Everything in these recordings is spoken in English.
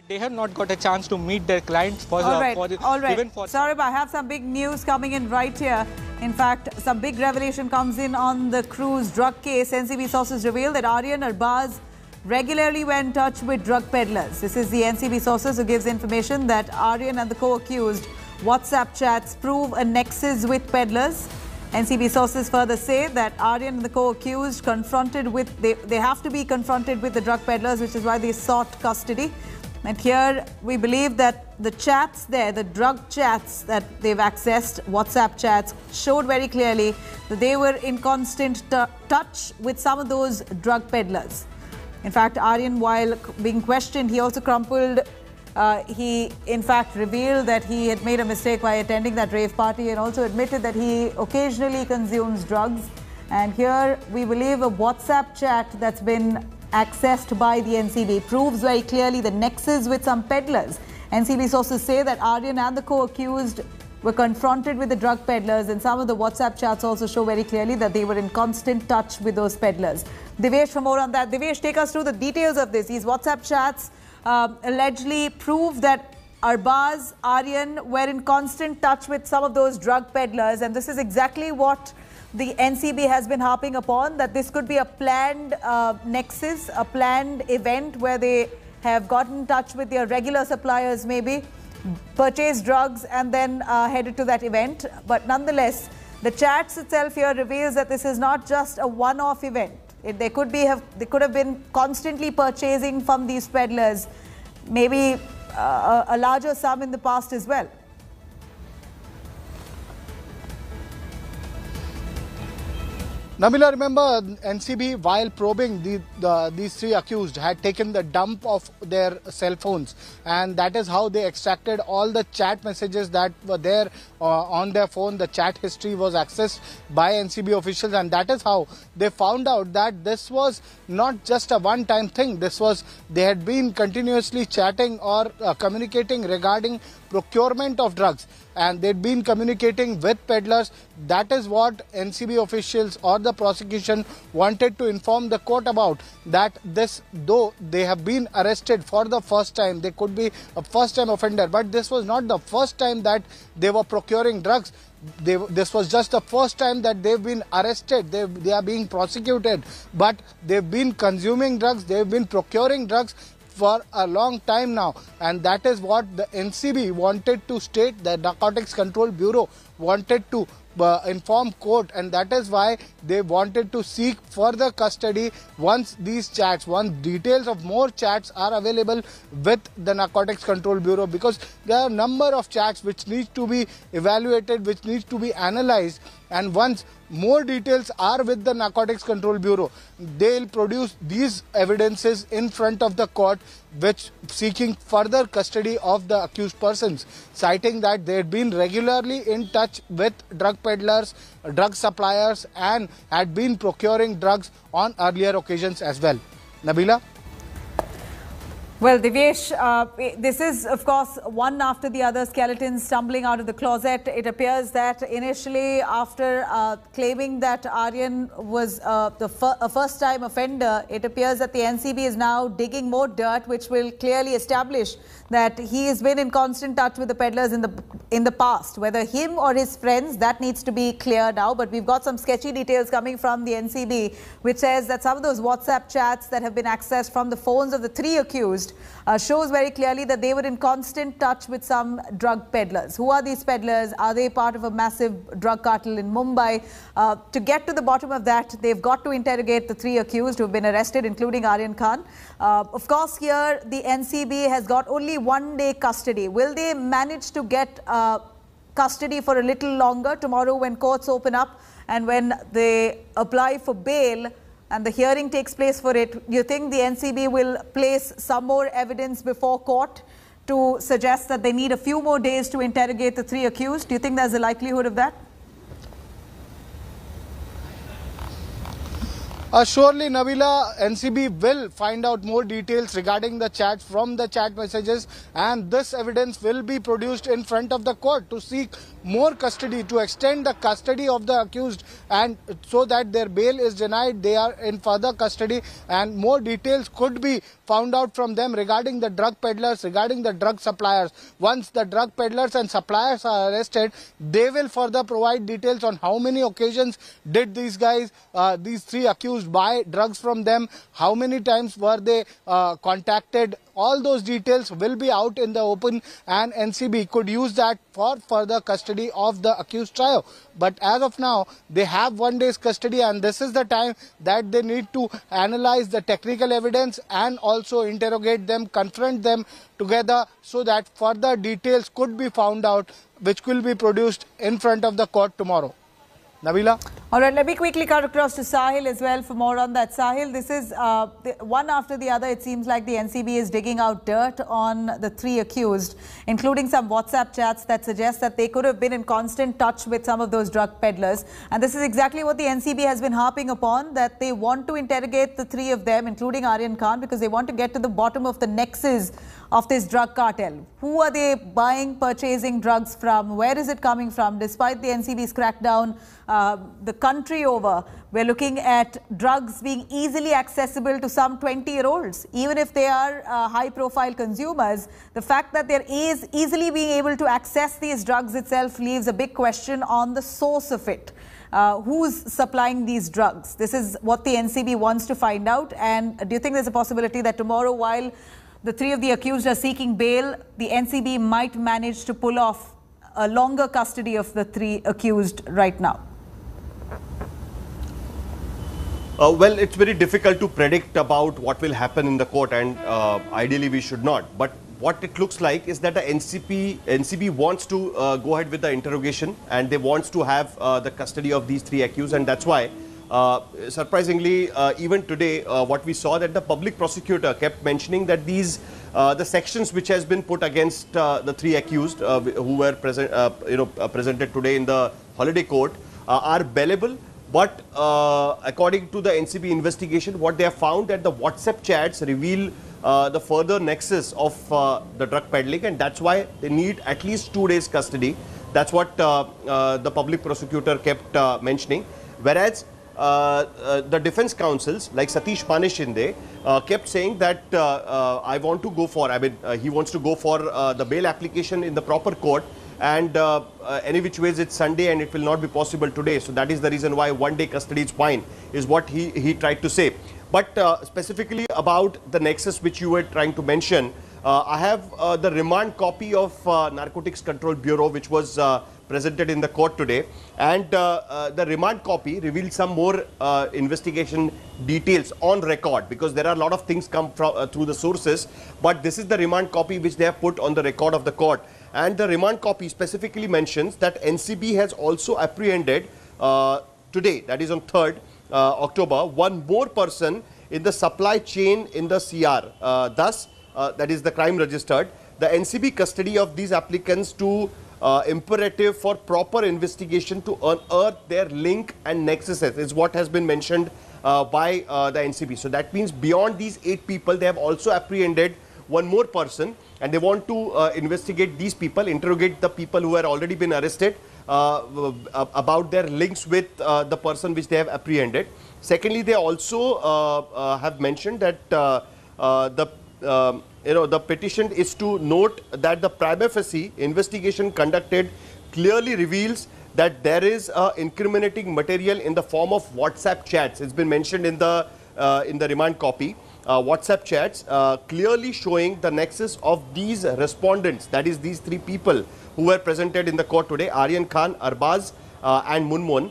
They have not got a chance to meet their clients for all right. even for Saurabh, I have some big news coming in right here. In fact, some big revelation comes in on the cruise drug case. NCB sources reveal that Aryan Arbaz regularly were in touch with drug peddlers. This is the NCB sources who gives information that Aryan and the co-accused WhatsApp chats prove a nexus with peddlers. NCB sources further say that Aryan and the co-accused they have to be confronted with the drug peddlers, which is why they sought custody. And here we believe that the chats there, the drug chats that they've accessed, WhatsApp chats, showed very clearly that they were in constant touch with some of those drug peddlers. In fact, Aryan, while being questioned, he also he in fact revealed that he had made a mistake by attending that rave party and also admitted that he occasionally consumes drugs. And here we believe a WhatsApp chat that's been accessed by the NCB proves very clearly the nexus with some peddlers. NCB sources say that Aryan and the co-accused were confronted with the drug peddlers, and some of the WhatsApp chats also show very clearly that they were in constant touch with those peddlers. Devesh, for more on that. Devesh, take us through the details of this. These WhatsApp chats allegedly prove that Arbaz, Aryan were in constant touch with some of those drug peddlers, and this is exactly what the NCB has been harping upon, that this could be a planned nexus, a planned event where they have gotten in touch with their regular suppliers, maybe purchased drugs and then headed to that event. But nonetheless, the chats itself here reveals that this is not just a one-off event. They could have been constantly purchasing from these peddlers, maybe a larger sum in the past as well. Nabila, remember NCB, while probing these three accused, had taken the dump of their cell phones, and that is how they extracted all the chat messages that were there on their phone. The chat history was accessed by NCB officials, and that is how they found out that this was not just a one-time thing. They had been continuously chatting or communicating regarding procurement of drugs, and they'd been communicating with peddlers. That is what NCB officials or the prosecution wanted to inform the court about, that this, though they have been arrested for the first time, they could be a first-time offender, but this was not the first time that they were procuring drugs. This was just the first time that they've been arrested. They are being prosecuted, but they've been consuming drugs, they've been procuring drugs for a long time now, and that is what the NCB wanted to state. The Narcotics Control Bureau wanted to inform court, and that is why they wanted to seek further custody once these chats, once details of more chats are available with the Narcotics Control Bureau, because there are a number of chats which need to be evaluated, which need to be analyzed, and once more details are with the Narcotics Control Bureau, they'll produce these evidences in front of the court, which seeking further custody of the accused persons, citing that they had been regularly in touch with drug peddlers, drug suppliers, and had been procuring drugs on earlier occasions as well. Nabila? Well, Devesh, this is, of course, one after the other skeletons stumbling out of the closet. It appears that initially, after claiming that Aryan was a first-time offender, it appears that the NCB is now digging more dirt, which will clearly establish that he has been in constant touch with the peddlers in the past. Whether him or his friends, that needs to be clear now. But we've got some sketchy details coming from the NCB, which says that some of those WhatsApp chats that have been accessed from the phones of the three accused shows very clearly that they were in constant touch with some drug peddlers. Who are these peddlers? Are they part of a massive drug cartel in Mumbai? To get to the bottom of that, they've got to interrogate the three accused who have been arrested, including Aryan Khan. Of course, here the NCB has got only 1 day custody. Will they manage to get custody for a little longer tomorrow when courts open up and when they apply for bail and the hearing takes place for it? Do you think the NCB will place some more evidence before court to suggest that they need a few more days to interrogate the three accused? Do you think there's a likelihood of that? Surely, Nabila, NCB will find out more details regarding the chats from the chat messages, and this evidence will be produced in front of the court to seek more custody, to extend the custody of the accused, and so that their bail is denied, they are in further custody, and more details could be found out from them regarding the drug peddlers, regarding the drug suppliers. Once the drug peddlers and suppliers are arrested, they will further provide details on how many occasions did these guys, these three accused, buy drugs from them, how many times were they contacted. All those details will be out in the open, and NCB could use that for further custody of the accused trio. But as of now, they have 1 day's custody, and this is the time that they need to analyze the technical evidence and also interrogate them, confront them together, so that further details could be found out, which will be produced in front of the court tomorrow. Nabila? All right, let me quickly cut across to Sahil as well for more on that. Sahil, this is one after the other. It seems like the NCB is digging out dirt on the three accused, including some WhatsApp chats that suggest that they could have been in constant touch with some of those drug peddlers. And this is exactly what the NCB has been harping upon, that they want to interrogate the three of them, including Aryan Khan, because they want to get to the bottom of the nexus of this drug cartel. Who are they buying, purchasing drugs from? Where is it coming from? Despite the NCB's crackdown the country over, we're looking at drugs being easily accessible to some 20-year-olds. Even if they are high-profile consumers, the fact that there is easily being able to access these drugs itself leaves a big question on the source of it. Who's supplying these drugs? This is what the NCB wants to find out. And do you think there's a possibility that tomorrow, while the three of the accused are seeking bail, the NCB might manage to pull off a longer custody of the three accused right now? Well, it's very difficult to predict about what will happen in the court, and ideally we should not. But what it looks like is that the NCB wants to go ahead with the interrogation, and they want to have the custody of these three accused, and that's why surprisingly, even today, what we saw, that the public prosecutor kept mentioning that these the sections which has been put against the three accused who were presented today in the holiday court are bailable. But according to the NCB investigation, what they have found, that the WhatsApp chats reveal the further nexus of the drug peddling, and that's why they need at least 2 days custody. That's what the public prosecutor kept mentioning. Whereas the defense counsels like Satish Manishinde kept saying that I want to go for, he wants to go for the bail application in the proper court, and any which ways it's Sunday and it will not be possible today. So that is the reason why 1 day custody is fine, is what he tried to say. But specifically about the nexus which you were trying to mention, I have the remand copy of Narcotics Control Bureau, which was presented in the court today, and the remand copy reveals some more investigation details on record, because there are a lot of things come from through the sources, but this is the remand copy which they have put on the record of the court. And the remand copy specifically mentions that NCB has also apprehended today, that is on 3rd October, one more person in the supply chain in the CR. Thus, that is the crime registered. The NCB custody of these applicants to imperative for proper investigation to unearth their link and nexuses is what has been mentioned by the NCB. So that means beyond these 8 people, they have also apprehended one more person, and they want to investigate these people, interrogate the people who have already been arrested about their links with the person which they have apprehended. Secondly, they also have mentioned that the petition is to note that the prima facie investigation conducted clearly reveals that there is incriminating material in the form of WhatsApp chats. It's been mentioned in the remand copy. WhatsApp chats clearly showing the nexus of these respondents, that is these 3 people who were presented in the court today, Aryan Khan, Arbaz and Munmun,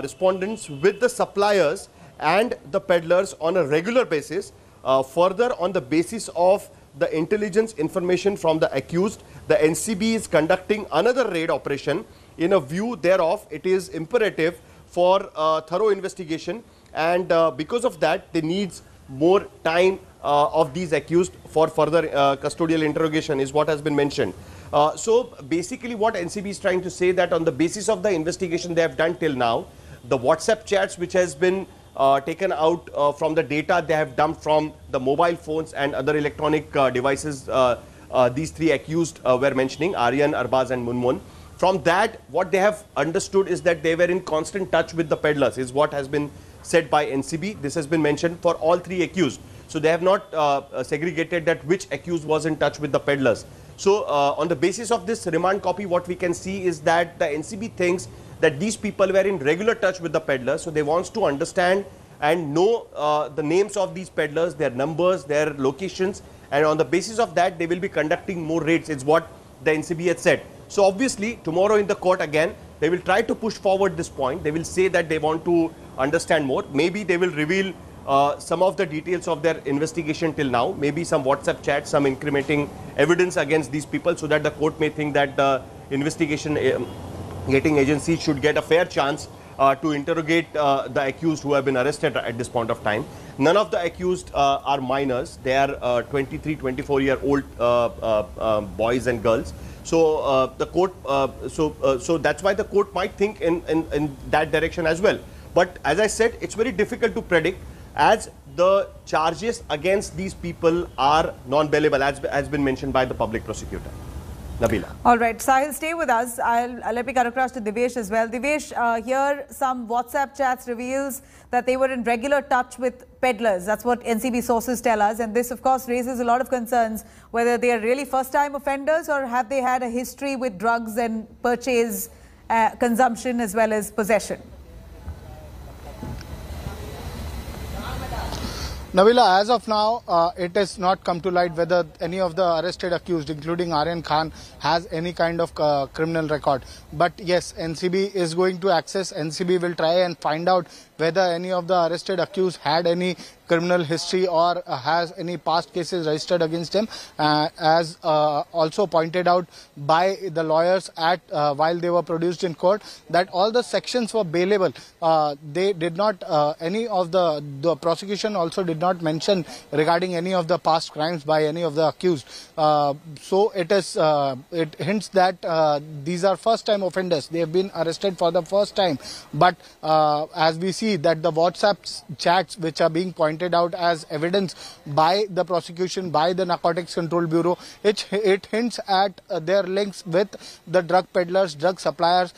respondents with the suppliers and the peddlers on a regular basis. Further, on the basis of the intelligence information from the accused, the NCB is conducting another raid operation. In a view thereof, it is imperative for thorough investigation, and because of that, they needs more time of these accused for further custodial interrogation is what has been mentioned. So basically what NCB is trying to say, that on the basis of the investigation they have done till now, the WhatsApp chats which has been taken out from the data they have dumped from the mobile phones and other electronic devices. These three accused were mentioning, Aryan, Arbaz and Munmun. From that, what they have understood is that they were in constant touch with the peddlers, is what has been said by NCB. This has been mentioned for all three accused. So they have not segregated that which accused was in touch with the peddlers. So on the basis of this remand copy, what we can see is that the NCB thinks that these people were in regular touch with the peddlers. So they want to understand and know the names of these peddlers, their numbers, their locations. And on the basis of that, they will be conducting more raids, is what the NCB had said. So obviously, tomorrow in the court again, they will try to push forward this point. They will say that they want to understand more. Maybe they will reveal some of the details of their investigation till now. Maybe some WhatsApp chats, some incriminating evidence against these people, so that the court may think that the investigation getting agency should get a fair chance to interrogate the accused who have been arrested at this point of time. None of the accused are minors. They are 23, 24-year-old boys and girls. So the court, so that's why the court might think in that direction as well. But as I said, it's very difficult to predict, as the charges against these people are non-bailable, as has been mentioned by the public prosecutor. Nabila. All right, Sahil, stay with us. Let me cut across to Divesh as well. Divesh, here some WhatsApp chats reveals that they were in regular touch with peddlers. That's what NCB sources tell us. And this, of course, raises a lot of concerns, whether they are really first-time offenders or have they had a history with drugs and purchase, consumption as well as possession. Nabila, as of now, it has not come to light whether any of the arrested accused, including Aryan Khan, has any kind of criminal record. But yes, NCB is going to access, NCB will try and find out whether any of the arrested accused had any criminal history or has any past cases registered against him, as also pointed out by the lawyers at while they were produced in court, that all the sections were bailable. They did not, any of the prosecution also did not mention regarding any of the past crimes by any of the accused. So it is, it hints that these are first-time offenders. They have been arrested for the first time. But as we see that the WhatsApp chats which are being pointed out as evidence by the prosecution, by the Narcotics Control Bureau, it hints at their links with the drug peddlers, drug suppliers.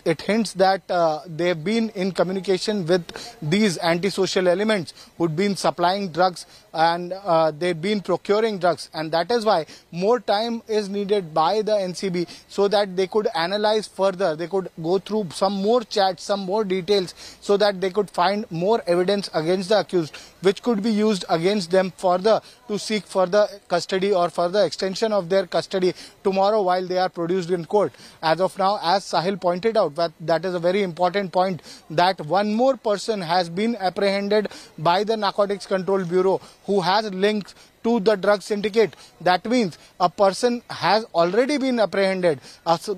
It hints that they have been in communication with these antisocial elements who'd been supplying drugs, and they've been procuring drugs, and that is why more time is needed by the NCB so that they could analyze further, they could go through some more chats, some more details, so that they could find more evidence against the accused, which could be used against them further to seek further custody or further extension of their custody tomorrow while they are produced in court. As of now, as Sahil pointed out, that is a very important point, that one more person has been apprehended by the Narcotics Control Bureau who has links to the drug syndicate. That means a person has already been apprehended,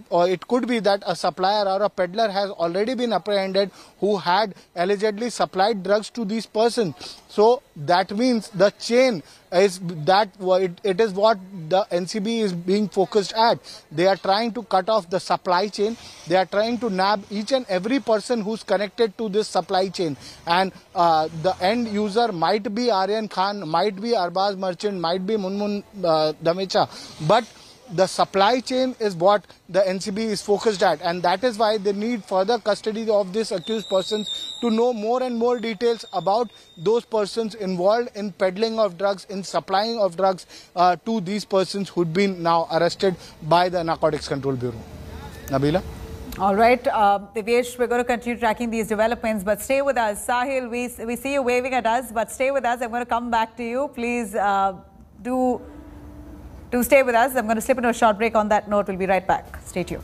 or it could be that a supplier or a peddler has already been apprehended who had allegedly supplied drugs to these persons. So that means the chain is that it is what the NCB is being focused at. They are trying to cut off the supply chain. They are trying to nab each and every person who's connected to this supply chain. And the end user might be Aryan Khan, might be Arbaz Merchant, might be Munmun Dhamecha. But the supply chain is what the NCB is focused at, and that is why they need further custody of these accused persons to know more and more details about those persons involved in peddling of drugs, in supplying of drugs to these persons who'd been now arrested by the Narcotics Control Bureau. Nabila? All right, Divesh, we're going to continue tracking these developments, but stay with us. Sahil, we see you waving at us, but stay with us. I'm going to come back to you. Please do stay with us. I'm going to slip into a short break. On that note, we'll be right back. Stay tuned.